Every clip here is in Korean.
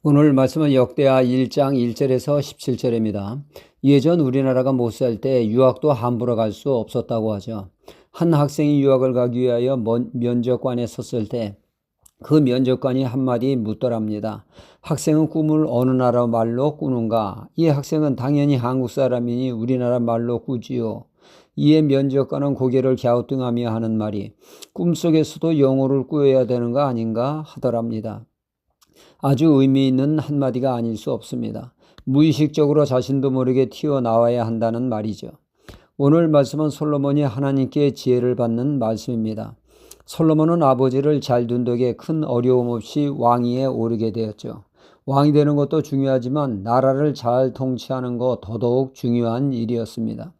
오늘 말씀은 역대하 1장 1절에서 17절입니다. 예전 우리나라가 못 살 때 유학도 함부로 갈 수 없었다고 하죠. 한 학생이 유학을 가기 위하여 면접관에 섰을 때 그 면접관이 한마디 묻더랍니다. 학생은 꿈을 어느 나라 말로 꾸는가? 이 학생은 당연히 한국 사람이니 우리나라 말로 꾸지요. 이에 면접관은 고개를 갸우뚱하며 하는 말이 꿈속에서도 영어를 꾸어야 되는 거 아닌가 하더랍니다. 아주 의미 있는 한마디가 아닐 수 없습니다. 무의식적으로 자신도 모르게 튀어나와야 한다는 말이죠. 오늘 말씀은 솔로몬이 하나님께 지혜를 받는 말씀입니다. 솔로몬은 아버지를 잘 둔 덕에 큰 어려움 없이 왕위에 오르게 되었죠. 왕이 되는 것도 중요하지만 나라를 잘 통치하는 것 더더욱 중요한 일이었습니다.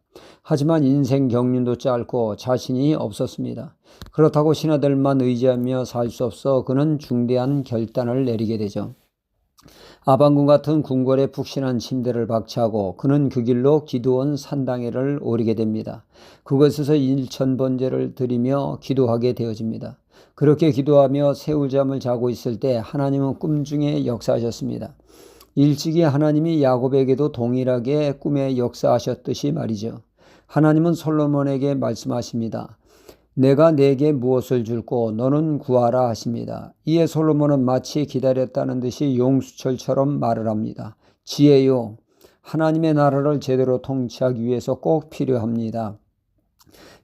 하지만 인생 경륜도 짧고 자신이 없었습니다. 그렇다고 신하들만 의지하며 살 수 없어 그는 중대한 결단을 내리게 되죠. 아방궁 같은 궁궐에 푹신한 침대를 박차고 그는 그 길로 기드온 산당에를 오르게 됩니다. 그곳에서 일천번제를 드리며 기도하게 되어집니다. 그렇게 기도하며 새우잠을 자고 있을 때 하나님은 꿈 중에 역사하셨습니다. 일찍이 하나님이 야곱에게도 동일하게 꿈에 역사하셨듯이 말이죠. 하나님은 솔로몬에게 말씀하십니다. 내가 네게 무엇을 줄고 너는 구하라 하십니다. 이에 솔로몬은 마치 기다렸다는 듯이 용수철처럼 말을 합니다. 지혜요, 하나님의 나라를 제대로 통치하기 위해서 꼭 필요합니다.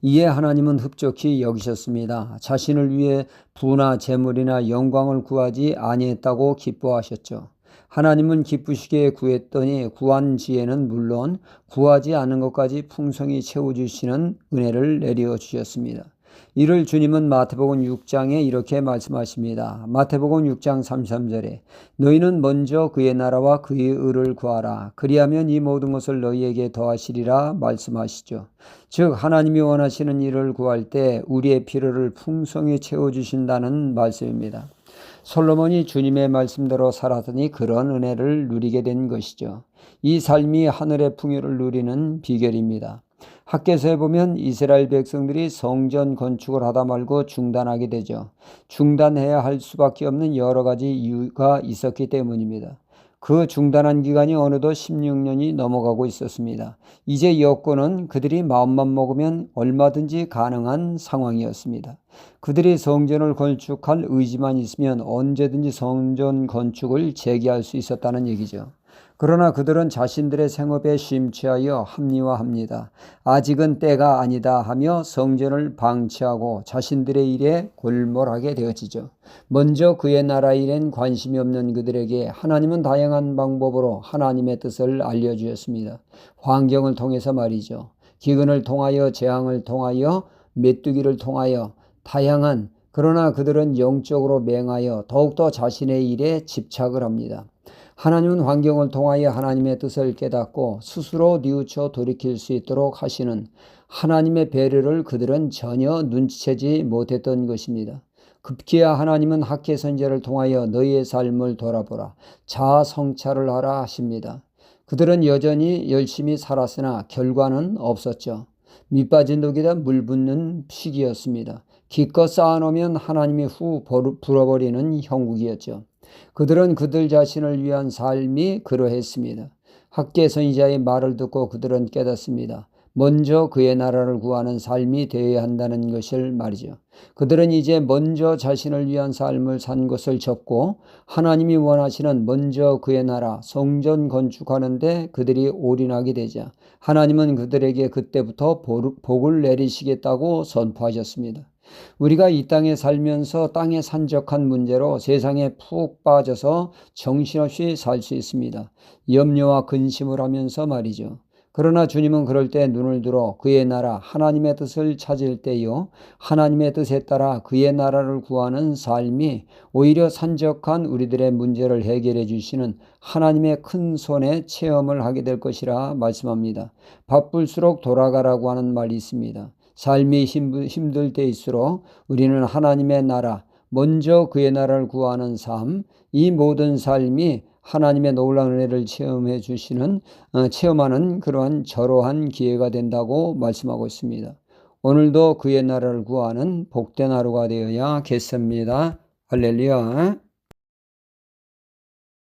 이에 하나님은 흡족히 여기셨습니다. 자신을 위해 부나 재물이나 영광을 구하지 아니했다고 기뻐하셨죠. 하나님은 기쁘시게 구했더니 구한 지혜는 물론 구하지 않은 것까지 풍성히 채워주시는 은혜를 내려주셨습니다. 이를 주님은 마태복음 6장에 이렇게 말씀하십니다. 마태복음 6장 33절에 너희는 먼저 그의 나라와 그의 의를 구하라. 그리하면 이 모든 것을 너희에게 더하시리라 말씀하시죠. 즉 하나님이 원하시는 일을 구할 때 우리의 필요를 풍성히 채워주신다는 말씀입니다. 솔로몬이 주님의 말씀대로 살았더니 그런 은혜를 누리게 된 것이죠. 이 삶이 하늘의 풍요를 누리는 비결입니다. 학개서에 보면 이스라엘 백성들이 성전 건축을 하다 말고 중단하게 되죠. 중단해야 할 수밖에 없는 여러 가지 이유가 있었기 때문입니다. 그 중단한 기간이 어느덧 16년이 넘어가고 있었습니다. 이제 여건은 그들이 마음만 먹으면 얼마든지 가능한 상황이었습니다. 그들이 성전을 건축할 의지만 있으면 언제든지 성전 건축을 재개할 수 있었다는 얘기죠. 그러나 그들은 자신들의 생업에 심취하여 합리화합니다. 아직은 때가 아니다 하며 성전을 방치하고 자신들의 일에 골몰하게 되어지죠. 먼저 그의 나라 일엔 관심이 없는 그들에게 하나님은 다양한 방법으로 하나님의 뜻을 알려주셨습니다. 환경을 통해서 말이죠. 기근을 통하여 재앙을 통하여 메뚜기를 통하여 다양한 그러나 그들은 영적으로 맹하여 더욱더 자신의 일에 집착을 합니다. 하나님은 환경을 통하여 하나님의 뜻을 깨닫고 스스로 뉘우쳐 돌이킬 수 있도록 하시는 하나님의 배려를 그들은 전혀 눈치채지 못했던 것입니다. 급기야 하나님은 학개 선지자를 통하여 너희의 삶을 돌아보라. 자아 성찰을 하라 하십니다. 그들은 여전히 열심히 살았으나 결과는 없었죠. 밑빠진 독에다 물 붓는 시기였습니다. 기껏 쌓아놓으면 하나님이 후 불어버리는 형국이었죠. 그들은 그들 자신을 위한 삶이 그러했습니다. 학개 선지자의 말을 듣고 그들은 깨닫습니다. 먼저 그의 나라를 구하는 삶이 되어야 한다는 것을 말이죠. 그들은 이제 먼저 자신을 위한 삶을 산 것을 접고 하나님이 원하시는 먼저 그의 나라 성전 건축하는데 그들이 올인하게 되자 하나님은 그들에게 그때부터 복을 내리시겠다고 선포하셨습니다. 우리가 이 땅에 살면서 땅의 산적한 문제로 세상에 푹 빠져서 정신없이 살 수 있습니다. 염려와 근심을 하면서 말이죠. 그러나 주님은 그럴 때 눈을 들어 그의 나라 하나님의 뜻을 찾을 때요 하나님의 뜻에 따라 그의 나라를 구하는 삶이 오히려 산적한 우리들의 문제를 해결해 주시는 하나님의 큰 손에 체험을 하게 될 것이라 말씀합니다. 바쁠수록 돌아가라고 하는 말이 있습니다. 삶이 힘들 때일수록 우리는 하나님의 나라, 먼저 그의 나라를 구하는 삶, 이 모든 삶이 하나님의 놀라운 은혜를 체험하는 그러한 저러한 기회가 된다고 말씀하고 있습니다. 오늘도 그의 나라를 구하는 복된 하루가 되어야겠습니다. 할렐루야.